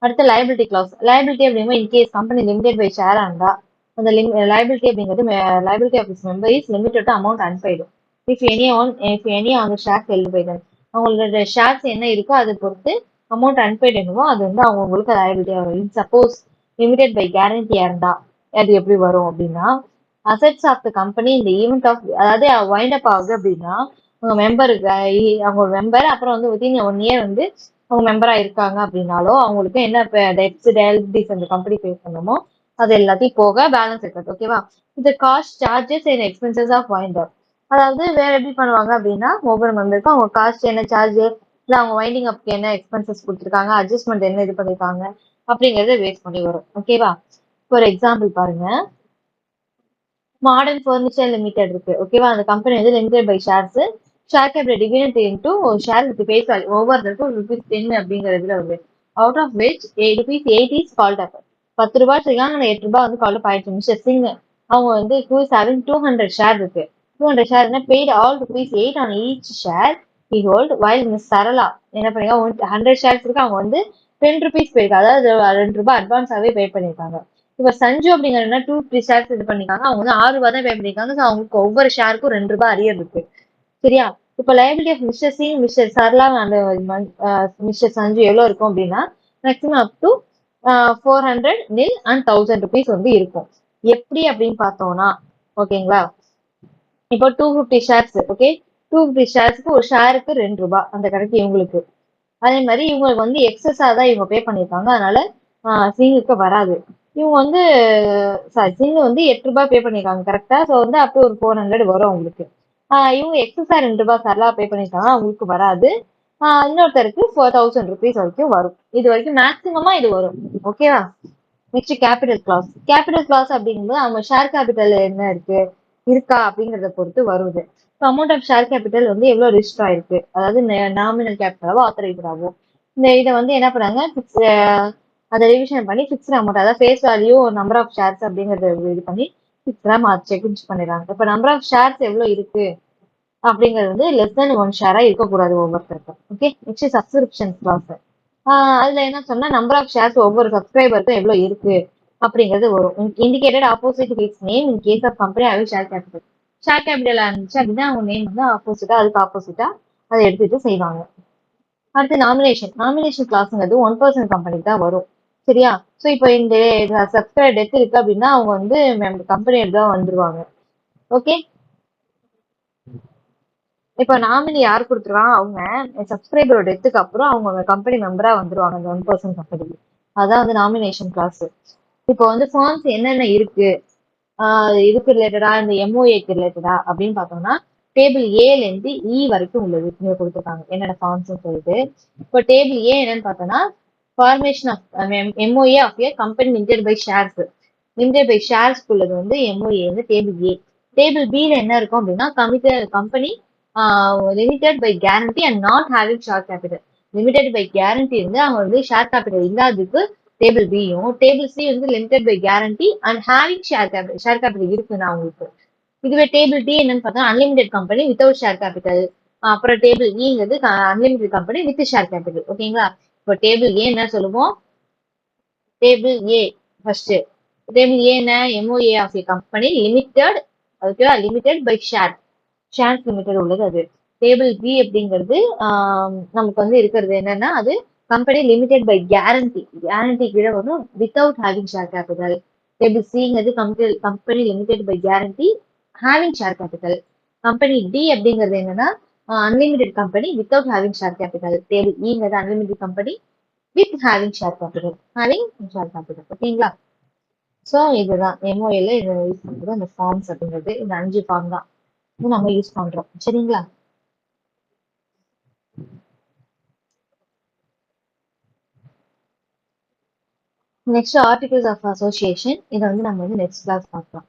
அடுத்து லைபிலிட்டி கிளாஸ். லைபிலிட்டி அப்படின்னா இன்கேஸ் கம்பெனி லிமிடெட் பை ஷேரா இருந்தா அந்த லைபிலிட்டி அப்படிங்கிறது liability of its member is limited amount unpaid if any on shares held by them. அவங்களோட ஷேர்ஸ் என்ன இருக்கோ அதை பொறுத்து அமௌண்ட் அன்பெய்டு என்னவோ அது வந்து அவங்களுக்கு லைபிலிட்டி வரும். சப்போஸ் லிமிடெட் பை கேரண்டியா இருந்தா அது எப்படி வரும் அப்படின்னா, அசெட்ஸ் ஆஃப் த கம்பெனி இந்த ஈவெண்ட் ஆஃப் அதாவது வைண்ட் அப் ஆகுது அப்படின்னா அவங்க மெம்பருக்கு அவங்க ஒரு மெம்பர் அப்புறம் வந்து வித்தின் 1 இயர் வந்து அவங்க மெம்பரா இருக்காங்க அப்படின்னாலோ அவங்களுக்கு என்ன டெப்ஸ் டெலிபிலிட்டிஸ் அந்த கம்பெனி பே பண்ணணுமோ அது எல்லாத்தையும் போக பேலன்ஸ் இருக்கிறது. ஓகேவா? இந்த cost charges and expenses of wind up. அதாவது வேற எப்படி பண்ணுவாங்க அப்படின்னா, ஒவ்வொரு மெம்பருக்கும் அவங்க காஸ்ட் என்ன சார்ஜ் இல்ல அவங்க வைண்டிங் அப்க்கு என்ன எக்ஸ்பென்சஸ் கொடுத்துருக்காங்க, அட்ஜஸ்ட்மெண்ட் என்ன இது பண்ணிருக்காங்க அப்படிங்கறத பேஸ் பண்ணி வரும். ஓகேவா? ஃபார் எக்ஸாம்பிள் பாருங்க, மாடர்ன் ஃபர்னிச்சர் லிமிடெட் இருக்கு. ஓகேவா? அந்த கம்பெனி வந்து limited by shares, share capital dividend into share with face value ஒவ்வொருத்தருக்கும் ₹10 அப்படிங்கிறதுல வருது. Out of which ₹8 is called up. ₹10 வச்சிருக்காங்க, ஆனா ₹8 வந்து கால்ட் அப் ஆயிடுச்சு. மிஸ்டர் சிங் அவங்க வந்து who is having 200 ஷேர் இருக்கு. 200 share paid all ₹8 on each share he hold, while miss Sarala என்ன பண்ணிருக்காங்க, 100 ஷேர்ஸ் இருக்கு, அவங்க வந்து ₹10 போயிருக்கு, அதாவது ₹2 அட்வான்ஸாவே பே பண்ணிருக்காங்க. இப்ப சஞ்சு அப்படிங்கிறதுனா 2 ஷேர்ஸ் இது பண்ணிருக்காங்க, அவங்க வந்து ₹6 தான் பே பண்ணிருக்காங்க. ஸோ அவங்களுக்கு ஒவ்வொரு ஷேருக்கும் ₹2 அரியர் இருக்கு. சரியா? இப்ப liability of mister Singh, mister Sarala அந்த மிஸ்டர் சஞ்சு எவ்வளவு இருக்கும் அப்படின்னா மேக்ஸிமம் அப் டு 400 நில் அண்ட் ₹1000 வந்து இருக்கும். எப்படி அப்படின்னு பார்த்தோம்னா, ஓகேங்களா, இப்போ 250 ஷேர்ஸ். ஓகே, 250 ஷேர்ஸ்க்கு ஒரு ஷேருக்கு ₹2 அந்த கணக்கு இவங்களுக்கு. அதே மாதிரி இவங்களுக்கு வந்து எக்ஸஸா தான் இவங்க பே பண்ணிருக்காங்க, அதனால சிங்குக்கு வராது. இவங்க வந்து சாரி சிங்கு வந்து ₹8 பே பண்ணிருக்காங்க கரெக்டா. ஸோ வந்து அப்போ ஒரு 400 வரும் அவங்களுக்கு. இவங்க எக்ஸஸா ₹2 சரளா பே பண்ணிருக்காங்க, அவங்களுக்கு வராது. இன்னொருத்தருக்கு ₹1000 வரைக்கும் வரும். இது வரைக்கும் மேக்சிமமா இது வரும். ஓகேவா? Next capital clause. Capital clause அப்படிங்கும்போது அவங்க ஷேர் கேபிட்டல் என்ன இருக்கு இருக்கா அப்படிங்கறத பொறுத்து வருது. அமௌண்ட் ஆஃப் ஷேர் கேபிட்டல் வந்து எவ்வளவு ரிஜிஸ்டர் ஆயிருக்கு, அதாவது நாமினல் கேபிட்டலாவோ ஆத்தரைஸ்டாவோ இதை வந்து என்ன பண்ணாங்க, அதை ரிவிஷன் பண்ணி ஃபிக்ஸ்ட் அமௌண்ட், அதாவது face value number of shares அப்படிங்கறத இது பண்ணி ஃபிக்ஸ்டா சேஞ்ச் பண்ணிடுறாங்க. இப்ப நம்பர் ஆஃப் ஷேர்ஸ் எவ்வளவு இருக்கு அப்படிங்கிறது வந்து லெஸ் தென் 1 ஷேரா இருக்கக்கூடாது ஒவ்வொருத்தருக்கும். Okay, next subscription clause. அதுல என்ன சொன்னா நம்பர் ஆஃப் ஷேர்ஸ் ஒவ்வொரு சப்ஸ்கிரைபருக்கும் எவ்வளவு இருக்கு அப்படிங்கிறது வரும். Indicated opposite its name in case of company அது ஷேர் கேபிட்டல். ஷேர் கேபிட்டல் இருந்துச்சு அப்படின்னா அவங்க நேம் வந்து ஆப்போசிட்டா, அதுக்கு ஆப்போசிட்டா அதை எடுத்துட்டு செய்வாங்க. அடுத்து நாமினேஷன். நாமினேஷன் கிளாஸ்ங்கிறது 1% கம்பெனிக்கு தான் வரும். சரியா? ஸோ இப்போ இந்த சப்ஸ்கிரைபர் டெத் இருக்கு அப்படின்னா அவங்க வந்து கம்பெனி தான் வந்துருவாங்க. ஓகே, இப்போ நாமினி யார் கொடுத்துருவாங்க, அவங்க சப்ஸ்கிரைபரோட டெத்துக்கு அப்புறம் அவங்க கம்பெனி மெம்பரா வந்துருவாங்க அந்த 1% கம்பெனிக்கு. அதான் வந்து நாமினேஷன் கிளாஸ். இப்போ வந்து ஃபார்ம்ஸ் என்னென்ன இருக்கு, இதுக்கு ரிலேட்டடா, இந்த எம்ஓஏக்கு ரிலேட்டடா அப்படின்னு பார்த்தோம்னா டேபிள் ஏல இருந்து இ வரைக்கும் உள்ளது இங்க கொடுத்துருக்காங்க என்னென்ன ஃபார்ம்ஸ் சொல்லிட்டு. இப்போ டேபிள் ஏ என்னன்னு பார்த்தோம்னா formation of MOA of a company limited by shares. Limited by shares உள்ளது வந்து எம்ஓஏ வந்து டேபிள் ஏ. டேபிள் பில என்ன இருக்கும் அப்படின்னா company limited by guarantee and not having share capital. Limited by guarantee இருந்து அவங்க வந்து ஷேர் கேபிட்டல் இல்லாததுக்கு டேபிள் பியும், டேபிள் சி வந்து limited by guarantee and having share capital இருக்குன்னா அவங்களுக்கு. இதுவே டேபிள் டி என்னன்னு பார்த்தா unlimited company without share capital. அப்புறம் டேபிள் இங்கிறது unlimited company with share capital. ஓகேங்களா? இப்போ டேபிள் ஏ என்ன சொல்லுவோம், table A first. Table A என்ன, MOA of a company limited, ஓகேவா, லிமிடெட் பை ஷேர்ஸ் லிமிடெட் உள்ளது அது. டேபிள் பி அப்படிங்கிறது நமக்கு வந்து இருக்கிறது என்னன்னா அது கம்பெனி லிமிடெட் பை கேரண்டி கீழே வரும் without having share capital. Table சிங்கிறது company limited by guarantee having share capital. Company D அப்படிங்கிறது என்னன்னா unlimited company without having share capital. Table இங்கிறது unlimited company with having share capital. ஓகேங்களா? So இதுதான் எம்ஓஎல்ல use பண்றது அந்த ஃபார்ம்ஸ் அப்படிங்கிறது. இந்த 5 ஃபார்ம் தான் இது நம்ம யூஸ் பண்றோம். சரிங்களா? Next articles of association. இதை வந்து நம்ம வந்து நெக்ஸ்ட் கிளாஸ் பார்க்கலாம்.